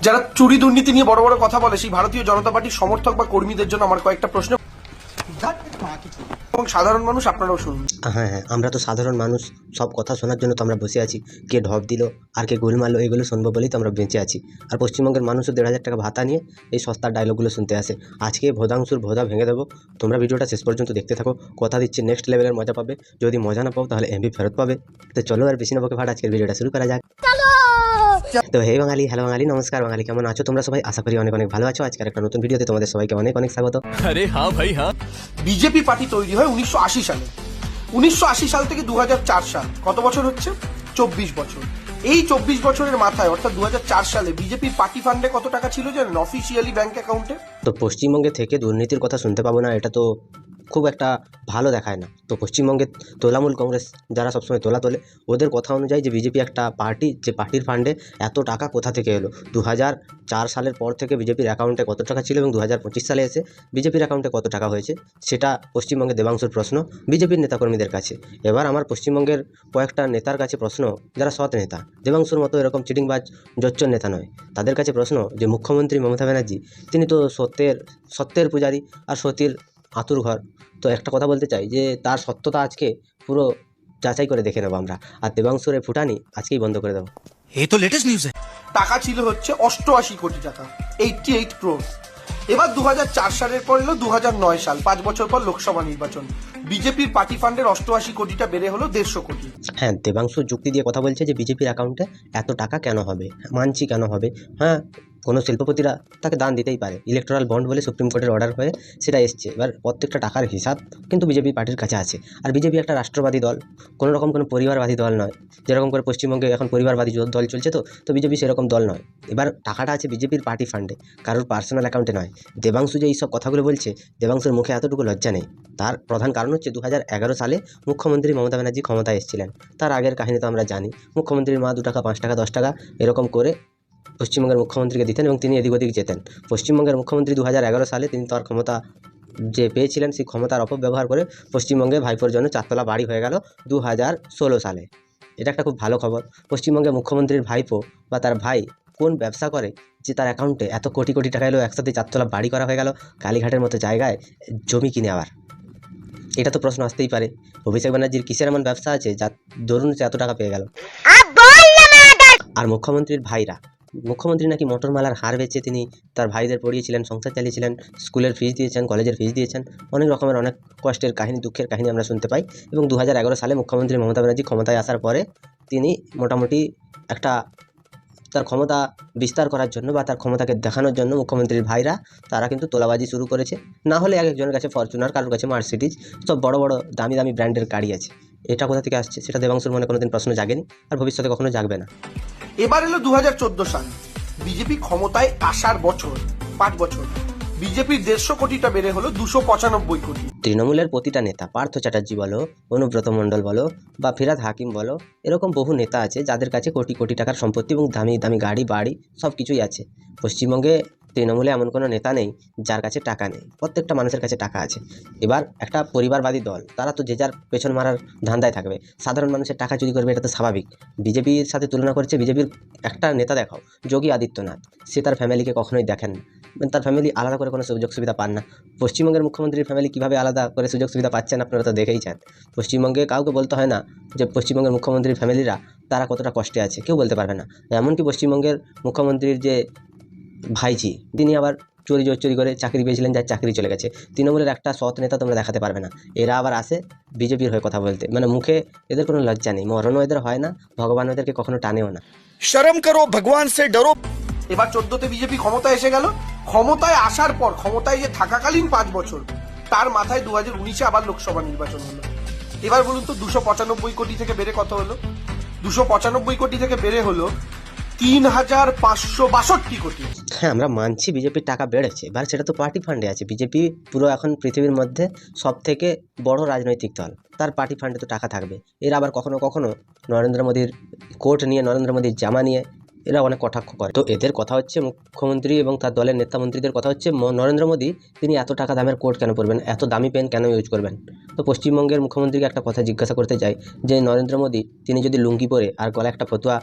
যারা চুরি দুর্নীতি নিয়ে বড় বড় কথা বলে সেই ভারতীয় জনতা পার্টির সমর্থক বা কর্মীদের জন্য আমার কয়েকটা প্রশ্ন এবং সাধারণ মানুষ আপনারাও শুনুন। হ্যাঁ, আমরা তো সাধারণ মানুষ, সব কথা শোনার জন্য তো আমরা বসে আছি। কে ঢপ দিল আর কে গোল মারলো এগুলো শুনবো বলেই তো আমরা বেঁচে আছি। আর পশ্চিমবঙ্গের মানুষও 1,500 টাকা ভাতা নিয়ে এই সস্তার ডায়লগগুলো শুনতে আসে। আজকে ভোদাংশুর ভোদা ভেঙে দেবো। তোমরা ভিডিওটা শেষ পর্যন্ত দেখতে থাকো। কথা দিচ্ছি নেক্সট লেভেলের মজা পাবে। যদি মজা না পাও তাহলে এমবি ফেরত পাবে। তো চলো আর বেশি না বকে ভাট, আজকের ভিডিওটা শুরু করা যাক। তো হে বাঙালি, হ্যালো বাঙালি, নমস্কার বাঙালি, কেমন আছো তোমরা সবাই? আশা করি অনেক অনেক ভালো আছো। আজকের একটা নতুন ভিডিওতে তোমাদের সবাইকে অনেক অনেক স্বাগত। আরে হ্যাঁ ভাই হ্যাঁ। বিজেপি পার্টি তৈরি হয় 1980 সালে। 1980 সাল থেকে 2004 সাল, কত বছর হচ্ছে? 24 বছর। এই 24 বছরের মাথায় অর্থাৎ 2004 সালে বিজেপির পার্টি ফান্ডে কত টাকা ছিল জানেন? অফিসিয়ালি ব্যাংক অ্যাকাউন্টে। তো পশ্চিমবঙ্গে থেকে দুর্নীতির কথা শুনতে পাবো না, এটা তো খুব একটা ভালো দেখায় না। তো পশ্চিমবঙ্গের তোলামূল কংগ্রেস যারা সবসময় তোলে ওদের কথা অনুযায়ী যে বিজেপি একটা পার্টি, যে পার্টির ফান্ডে এত টাকা কোথা থেকে এলো? 2004 সালের পর থেকে বিজেপির অ্যাকাউন্টে কত টাকা ছিল এবং 2025 সালে এসে বিজেপির অ্যাকাউন্টে কত টাকা হয়েছে, সেটা পশ্চিমবঙ্গের দেবাংশুর প্রশ্ন বিজেপির নেতাকর্মীদের কাছে। এবার আমার পশ্চিমবঙ্গের কয়েকটা নেতার কাছে প্রশ্ন, যারা সৎ নেতা, দেবাংশুর মতো এরকম চিটিংবাজ জোচ্চর নেতা নয়, তাদের কাছে প্রশ্ন যে মুখ্যমন্ত্রী মমতা ব্যানার্জি তিনি তো সত্যের পূজারী আর সতীর আতুর ঘর। তো একটা কথা বলতে চাই যে তার সত্যতা আজকে পুরো যাচাই করে দেখে নেবো আমরা। আর দেবাংশুর এই ফুটানি আজকেই বন্ধ করে দেবো। ये तो लेटेस्ट न्यूज़ है। টাকা ছিল হচ্ছে 88 কোটি টাকা, 88 ক্রোর। এবার 2004 সালের পর এলো 2009 সাল, 5 বছর পর লোকসভা নির্বাচন। বিজেপির পার্টি ফান্ডের 88 কোটিটা বেড়ে হলো 150 কোটি। হ্যাঁ, দেবাংশু যুক্তি দিয়ে কথা বলছে যে বিজেপির অ্যাকাউন্টে এত টাকা কেন হবে, মানছি কেন হবে। হ্যাঁ, কোনো শিল্পপতিরা তাকে দান দিতেই পারে, ইলেকট্রাল বন্ড বলে সুপ্রিম কোর্টের অর্ডার হয়ে সেটা এসছে। এবার প্রত্যেকটা টাকার হিসাব কিন্তু বিজেপি পার্টির কাছে আছে। আর বিজেপি একটা রাষ্ট্রবাদী দল, কোনো রকম কোনো পরিবারবাদী দল নয়। যেরকম করে পশ্চিমবঙ্গে এখন পরিবারবাদী দল চলছে, তো বিজেপি সেরকম দল নয়। এবার টাকাটা আছে বিজেপির পার্টি ফান্ডে, কারোর পার্সোনাল অ্যাকাউন্টে নয়। দেবাংশু যে এইসব কথাগুলো বলছে, দেবাংশুর মুখে এতটুকু লজ্জা নেই। তার প্রধান কারণ হচ্ছে 2011 সালে মুখ্যমন্ত্রী মমতা ব্যানার্জি ক্ষমতায় এসেছিলেন। তার আগের কাহিনী তো আমরা জানি। মুখ্যমন্ত্রীর মা 2 টাকা, 5 টাকা, 10 টাকা এরকম করে পশ্চিমবঙ্গের মুখ্যমন্ত্রীকে দিতেন এবং তিনি এদিক ওদিক যেতেন। পশ্চিমবঙ্গের মুখ্যমন্ত্রী 2011 সালে তিনি তার ক্ষমতা যে পেয়েছিলেন, সেই ক্ষমতার অপব্যবহার করে পশ্চিমবঙ্গে ভাইপোর জন্য 4 তলা বাড়ি হয়ে গেল 2016 সালে। এটা একটা খুব ভালো খবর। পশ্চিমবঙ্গের মুখ্যমন্ত্রীর ভাইপো বা তার ভাই কোন ব্যবসা করে যে তার অ্যাকাউন্টে এত কোটি কোটি টাকা এলো, একসাথে 4 তলা বাড়ি করা হয়ে গেল, কালীঘাটের মতো জায়গায় জমি কিনে আবার? এটা তো প্রশ্ন আসতেই পারে। অভিষেক ব্যানার্জির কিসের এমন ব্যবসা আছে যার দরুন সে এত টাকা পেয়ে গেল? আর মুখ্যমন্ত্রীর ভাইরা, মুখ্যমন্ত্রী নাকি মোটরমালার হার বেচে তিনি তার ভাইদের পড়িয়েছিলেন, সংসার চালিয়েছিলেন, স্কুলের ফিস দিয়েছেন, কলেজের ফিস দিয়েছেন। অনেক রকমের অনেক কষ্টের কাহিনী, দুঃখের কাহিনী আমরা শুনতে পাই। এবং 2011 সালে মুখ্যমন্ত্রী মমতা ব্যানার্জি ক্ষমতায় আসার পরে তিনি মোটামুটি একটা তার ক্ষমতা বিস্তার করার জন্য বা তার ক্ষমতাকে দেখানোর জন্য মুখ্যমন্ত্রীর ভাইরা তারা কিন্তু তোলাবাজি শুরু করেছে। না হলে এক একজনের কাছে ফরচুনার, কারোর কাছে মার্সিডিজ, সব বড় বড় দামি দামি ব্র্যান্ডের গাড়ি আছে। এটা কোথা থেকে আসছে সেটা দেবাংশুর মনে কোনোদিন প্রশ্ন জাগেনি আর ভবিষ্যতে কখনো জাগবে না। এবার এলো 2014 সাল, বিজেপি ক্ষমতায় আসার বছর, 5 বছর। বিজেপির 150 কোটিটা বেড়ে হলো 295 কোটি। তৃণমূলের প্রতিটা নেতা, পার্থ চ্যাটার্জি বলো, অনুব্রত মণ্ডল বলো বা ফিরহাদ হাকিম বলো, এরকম বহু নেতা আছে যাদের কাছে কোটি কোটি টাকার সম্পত্তি এবং দামি দামি গাড়ি বাড়ি সব কিছুই আছে। পশ্চিমবঙ্গে তৃণমূলে এমন কোনো নেতা নেই যার কাছে টাকা নেই, প্রত্যেকটা মানুষের কাছে টাকা আছে। এবার একটা পরিবারবাদী দল, তারা তো যে যার পেছন মারার ধান্দায় থাকবে, সাধারণ মানুষের টাকা চুরি করবে, এটা তো স্বাভাবিক। বিজেপির সাথে তুলনা করছে, বিজেপির একটা নেতা দেখাও, যোগী আদিত্যনাথ, সে তার ফ্যামিলিকে কখনোই দেখেন না, তার ফ্যামিলি আলাদা করে কোনো সুযোগ সুবিধা পান না। পশ্চিমবঙ্গের মুখ্যমন্ত্রীর ফ্যামিলি কীভাবে আলাদা করে সুযোগ সুবিধা পাচ্ছেন আপনারা তো দেখেই চান। পশ্চিমবঙ্গে কাউকে বলতে হয় না যে পশ্চিমবঙ্গের মুখ্যমন্ত্রীর ফ্যামিলিরা তারা কতটা কষ্টে আছে, কেউ বলতে পারবে না। এমনকি পশ্চিমবঙ্গের মুখ্যমন্ত্রীর যে ভাইজি, তিনি আবার চুরি করে চাকরি পেয়েছিলেন, যার চাকরি চলে গেছে। তৃণমূলের একটা সৎ নেতা তোমরা দেখাতে পারবে না। এরা আবার আসে বিজেপির হয়ে কথা বলতে, মানে মুখে এদের কোনো লজ্জা নেই। মরণও এদের হয় না, ভগবান এদেরকে কখনো টানেও না। शर्म करो, भगवान से डरो। এবার 14তে বিজেপি ক্ষমতায় এসে গেল। ক্ষমতায় আসার পর, ক্ষমতায় যে থাকাকালীন 5 বছর, তার মাথায় 2019-এ আবার লোকসভা নির্বাচন হলো। এবার বলুন তো 295 কোটি থেকে বেড়ে কত হলো? 295 কোটি থেকে বেড়ে হলো 3,562 কোটি। হ্যাঁ, আমরা মানছি বিজেপির টাকা বেড়েছে, এবার সেটা তো পার্টি ফান্ডে আছে। বিজেপি পুরো এখন পৃথিবীর মধ্যে সব থেকে বড় রাজনৈতিক দল, তার পার্টি ফান্ডে তো টাকা থাকবে। এর আবার কখনো কখনো নরেন্দ্র মোদীর কোট নিয়ে, নরেন্দ্র মোদীর জামা নিয়ে এরা অনেক কটাক্ষ করে। তো এদের কথা হচ্ছে মুখ্যমন্ত্রী এবং তার দলের নেতা মন্ত্রীদের কথা হচ্ছে নরেন্দ্র মোদী তিনি এত টাকা দামের কোট কেন পরবেন, এত দামি পেন কেন ইউজ করবেন। তো পশ্চিমবঙ্গের মুখ্যমন্ত্রীকে একটা কথা জিজ্ঞাসা করতে চাই যে নরেন্দ্র মোদী তিনি যদি লুঙ্গি পরে আর গলায় একটা ফতুয়া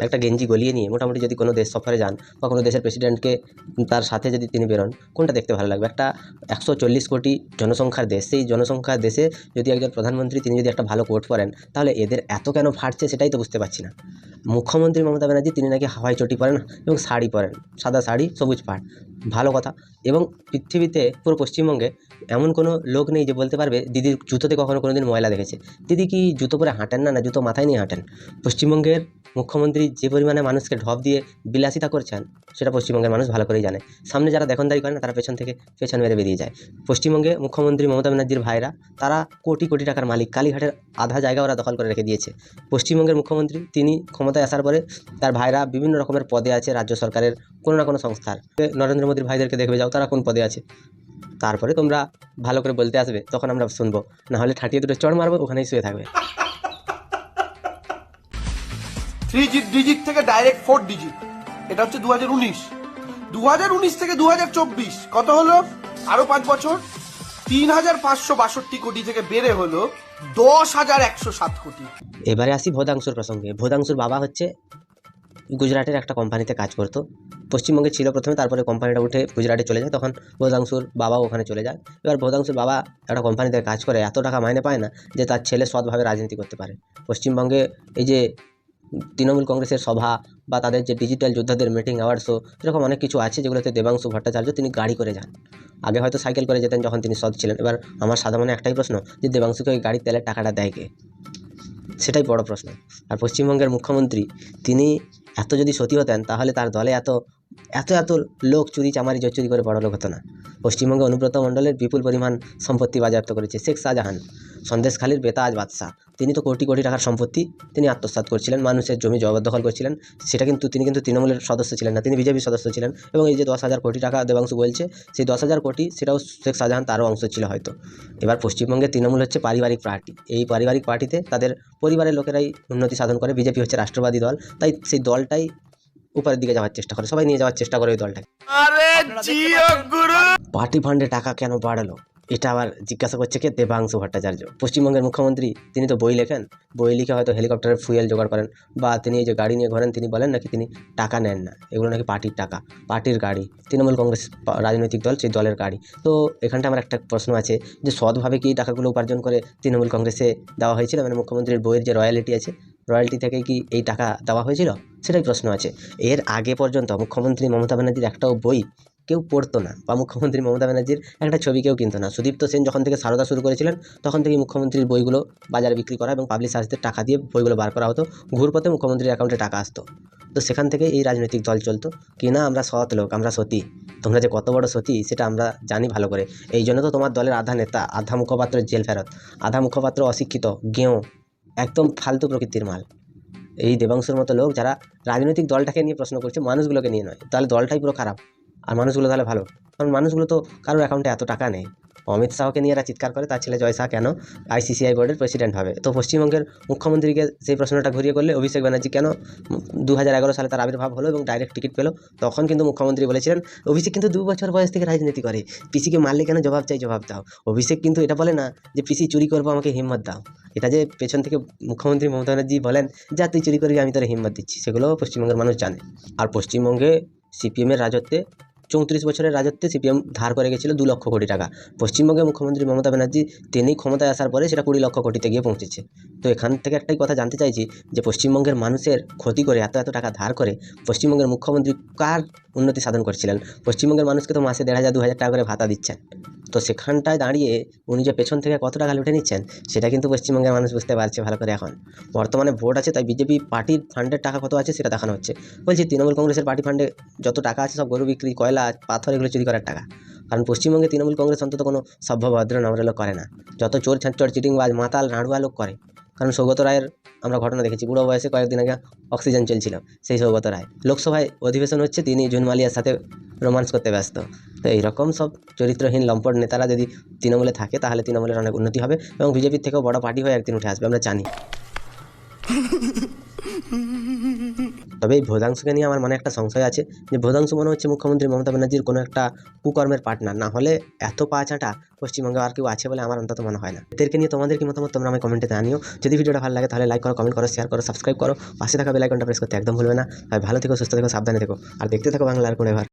একটা গেঞ্জি গলিয়ে নিয়ে মোটামুটি যদি কোনো দেশ সফরে যান বা কোনো দেশের প্রেসিডেন্টকে তার সাথে যদি তিনি বেরোন, কোনটা দেখতে ভালো লাগবে? একটা 140 কোটি জনসংখ্যার দেশ, সেই জনসংখ্যার দেশে যদি একজন প্রধানমন্ত্রী তিনি যদি একটা ভালো কোট পরেন, তাহলে এদের এত কেন ফাটছে সেটাই তো বুঝতে পারছি না। মুখ্যমন্ত্রী মমতা ব্যানার্জি তিনি নাকি হাওয়াই চটি পরেন এবং শাড়ি পরেন, সাদা শাড়ি সবুজ পাড়, ভালো কথা। এবং পৃথিবীতে পুরো পশ্চিমবঙ্গে এমন কোনো লোক নেই যে বলতে পারবে দিদির জুতোতে কখনো কোনো দিন ময়লা দেখেছে। দিদি কি জুতো পরে হাঁটেন না, না জুতো মাথায় নিয়ে হাঁটেন? পশ্চিমবঙ্গের মুখ্যমন্ত্রী যে পরিমাণে মানুষকে ঢপ দিয়ে বিলাসিতা করছেন সেটা পশ্চিমবঙ্গের মানুষ ভালো করেই জানে। সামনে যারা দেখনদারি করে না তারা পেছন থেকে পেছন মেরে বেরিয়ে যায়। পশ্চিমবঙ্গে মুখ্যমন্ত্রী মমতা ব্যানার্জির ভাইরা তারা কোটি কোটি টাকার মালিক, কালীঘাটের আধা জায়গা ওরা দখল করে রেখে দিয়েছে। পশ্চিমবঙ্গের মুখ্যমন্ত্রী তিনি ক্ষমতায় আসার পরে তার ভাইরা বিভিন্ন রকমের পদে আছে রাজ্য সরকারের কোনো না কোনো সংস্থার। নরেন্দ্র মোদীর ভাইদেরকে দেখবে যাও তারা কোন পদে আছে, তারপরে তোমরা ভালো করে বলতে আসবে, তখন আমরা শুনবো, না হলে ঠাটিয়ে দুটো চড় মারবো, ওখানেই শুয়ে থাকবে। 3 ডিজিট থেকে ডাইরেক্ট 4 ডিজিট, এটা হচ্ছে 2019। 2019 থেকে 2024 কত হলো? আরো 5 বছর 3,562 কোটি থেকে বেড়ে হলো 10,107 কোটি। এবারে আসি ভোদাংশুর প্রসঙ্গে। ভোদাংশুর বাবা হচ্ছে গুজরাটের একটা কোম্পানিতে কাজ করতো, পশ্চিমবঙ্গে ছিল প্রথমে, তারপরে কোম্পানিটা উঠে গুজরাটে চলে যায়, তখন ভোদাংশুর বাবাও ওখানে চলে যায়। এবার ভোদাংশুর বাবা একটা কোম্পানিতে কাজ করে, এত টাকা মাইনে পায় না যে তার ছেলে সৎভাবে রাজনীতি করতে পারে। পশ্চিমবঙ্গে এই যে তৃণমূল কংগ্রেসের সভা বা তাদের যে ডিজিটাল যোদ্ধাদের মিটিং আওয়ার্ড শো, এরকম অনেক কিছু আছে যেগুলোতে দেবাংশু ভট্টাচার্য তিনি গাড়ি করে যান। আগে হয়তো সাইকেল করে যেতেন যখন তিনি সৎ ছিলেন। এবার আমার সাদা মনে একটাই প্রশ্ন, যে দেবাংশুকে ওই গাড়ির তেলের টাকাটা দেয় কে? সেটাই বড় প্রশ্ন। আর পশ্চিমবঙ্গের মুখ্যমন্ত্রী তিনি এত যদি সতী হতেন তাহলে তার দলে এত এত এত লোক চুরি চামারি চুরি করে বড় লোক হতো না। পশ্চিমবঙ্গে অনুব্রত মণ্ডলের বিপুল পরিমাণ সম্পত্তি বাজেয়াপ্ত করেছে শেখ শাহজাহান, সন্দেশখালীর বেতাজ বাদশাহ। তিনি তো কোটি কোটি টাকার সম্পত্তি তিনি আত্মসাৎ করছিলেন, মানুষের জমি জবরদখল করছিলেন। সেটা কিন্তু তিনি কিন্তু তৃণমূলের সদস্য ছিলেন না, তিনি বিজেপির সদস্য ছিলেন। এবং এই যে 10,000 কোটি টাকা দেবাংশু বলছে, সেই 10,000 কোটি সেটাও শেখ শাহজাহান তারও অংশ ছিল হয়তো। এবার পশ্চিমবঙ্গে তৃণমূল হচ্ছে পারিবারিক পার্টি, এই পারিবারিক পার্টিতে তাদের পরিবারের লোকেরাই উন্নতি সাধন করে। বিজেপি হচ্ছে রাষ্ট্রবাদী দল, তাই সেই দলটাই উপরের দিকে যাওয়ার চেষ্টা করে, সবাই নিয়ে যাওয়ার চেষ্টা করে ওই দলটাকে। পার্টি ফান্ডে টাকা কেন বাড়ালো এটা আবার জিজ্ঞাসা করছে কে? দেবাংশু ভট্টাচার্য। পশ্চিমবঙ্গের মুখ্যমন্ত্রী তিনি তো বই লেখেন, বই লিখে হয়তো হেলিকপ্টারের ফুয়েল জোগাড় করেন, বা তিনি এই যে গাড়ি নিয়ে ঘোরেন তিনি বলেন নাকি তিনি টাকা নেন না, এগুলো নাকি পার্টির টাকা, পার্টির গাড়ি, তৃণমূল কংগ্রেস রাজনৈতিক দল, সেই দলের গাড়ি। তো এখানটা আমার একটা প্রশ্ন আছে যে সৎভাবে কি এই টাকাগুলো উপার্জন করে তৃণমূল কংগ্রেসে দেওয়া হয়েছিল? মানে মুখ্যমন্ত্রীর বইয়ের যে রয়্যালিটি আছে, রয়্যালটি থেকে কি এই টাকা দেওয়া হয়েছিল? সেটাই প্রশ্ন আছে। এর আগে পর্যন্ত মুখ্যমন্ত্রী মমতা ব্যানার্জির একটাও বই কেউ পড়তো না, বা মুখ্যমন্ত্রী মমতা ব্যানার্জির একটা ছবি কেউ কিনতো না। সুদীপ্ত সেন যখন থেকে সারদা শুরু করেছিলেন তখন থেকেই মুখ্যমন্ত্রীর বইগুলো বাজারে বিক্রি করা এবং পাবলিশার্সদের টাকা দিয়ে বইগুলো বার করা হতো, ঘুরপথে মুখ্যমন্ত্রীর অ্যাকাউন্টে টাকা আসতো। তো সেখান থেকে এই রাজনৈতিক দল চলতো কি না, আমরা সৎ লোক, আমরা সতী, তোমরা যে কত বড় সতী সেটা আমরা জানি ভালো করে। এই জন্য তো তোমার দলের আধা নেতা, আধা মুখপাত্র জেল ফেরত, আধা মুখপাত্র অশিক্ষিত, গেঁয়ো, একদম ফালতু প্রকৃতির মাল। এই দেবাংশুর মতো লোক যারা রাজনৈতিক দলটাকে নিয়ে প্রশ্ন করছে, মানুষগুলোকে নিয়ে নয়, তাহলে দলটাই পুরো খারাপ আর মানুষগুলো তাহলে ভালো। কারণ মানুষগুলো তো কারোর অ্যাকাউন্টে এত টাকা নেই। অমিত শাহকে নিয়ে এরা চিৎকার করে তার ছেলে জয় শাহ কেন ICCI বোর্ডের প্রেসিডেন্ট হবে। তো পশ্চিমবঙ্গের মুখ্যমন্ত্রীকে সেই প্রশ্নটা ঘুরিয়ে করলে অভিষেক ব্যানার্জি কেন 2011 সালে তার আবির্ভাব হলো এবং ডাইরেক্ট টিকিট পেলো, তখন কিন্তু মুখ্যমন্ত্রী বলেছিলেন অভিষেক কিন্তু 2 বছর বয়স থেকে রাজনীতি করে, পিসিকে মারলে কেন জবাব চাই, জবাব দাও। অভিষেক কিন্তু এটা বলে না যে পিসি চুরি করবো আমাকে হিম্মত দাও, এটা যে পেছন থেকে মুখ্যমন্ত্রী মমতা ব্যানার্জি বলেন যা তুই চুরি করবি আমি তোর হিম্মত দিচ্ছি, সেগুলো পশ্চিমবঙ্গের মানুষ জানে। আর পশ্চিমবঙ্গে সিপিএমের রাজত্বে 34 বছরের রাজত্বে সিপিএম ধার করে গেছিল 2 লক্ষ কোটি টাকা। পশ্চিমবঙ্গের মুখ্যমন্ত্রী মমতা ব্যানার্জি তিনি ক্ষমতায় আসার পরে সেটা 20 লক্ষ কোটিতে গিয়ে পৌঁছেছে। তো এখান থেকে একটাই কথা জানতে চাইছি যে পশ্চিমবঙ্গের মানুষের ক্ষতি করে এত এত টাকা ধার করে পশ্চিমবঙ্গের মুখ্যমন্ত্রী কার উন্নতি সাধন করছিলেন? পশ্চিমবঙ্গের মানুষকে তো মাসে 1,500 2,000 টাকা করে ভাতা দিচ্ছেন। তো সেখানটায় দাঁড়িয়ে উনি যে পেছন থেকে কত টাকা লুটে নিচ্ছেন সেটা কিন্তু পশ্চিমবঙ্গের মানুষ বুঝতে পারছে ভালো করে। এখন বর্তমানে ভোট আছে তাই বিজেপি পার্টির ফান্ডের টাকা কত আছে সেটা দেখানো হচ্ছে। বলছি তৃণমূল কংগ্রেসের পার্টি ফান্ডে যত টাকা আছে সব গরু বিক্রি, কয়লা, পাথর এগুলো চুরি করার টাকা। কারণ পশ্চিমবঙ্গে তৃণমূল কংগ্রেস অন্তত কোনো সভ্য ভদ্র নম্র লোক করে না, যত চোর ছাঁচর চিটিংবাজ মাতাল নাড়ুয়া লোক করে। কারণ সৌগত রায়ের আমরা ঘটনা দেখেছি, বুড়ো বয়সে কয়েকদিন আগে অক্সিজেন চলছিল সেই সৌগত রায়, লোকসভায় অধিবেশন হচ্ছে তিনি জুন মালিয়ার সাথে রোমান্স করতে ব্যস্ত। তো এইরকম সব চরিত্রহীন লম্পট নেতারা যদি তৃণমূলে থাকে তাহলে তৃণমূলের অনেক উন্নতি হবে এবং বিজেপির থেকেও বড় পার্টি হয়ে একদিন উঠে আসবে, আমরা জানি। তবে এই ভোদাংশুকে নিয়ে আমার মনে একটা সংশয় আছে যে ভোদাংশু মনে হচ্ছে মুখ্যমন্ত্রী মমতা ব্যানার্জির কোনো একটা কুকর্মের পার্টনার, না হলে এত পা চাঁটা পশ্চিমবঙ্গে আর কেউ আছে বলে আমার অন্তত মনে হয় না। এদেরকে নিয়ে তোমাদের কি মতামত তোমরা আমি কমেন্টে জানিও। যদি ভিডিওটা ভালো লাগে তাহলে লাইক করো, কমেন্ট করো, শেয়ার করো, সাবস্ক্রাইব করো, পাশে থাকা বেল আইকনটা প্রেস করতে একদম ভুলবে না। ভাই ভালো থেকো, সুস্থ থেকো, সাবধানে থেকো, আর দেখতে থাকো বাংলার কোণে ঘর।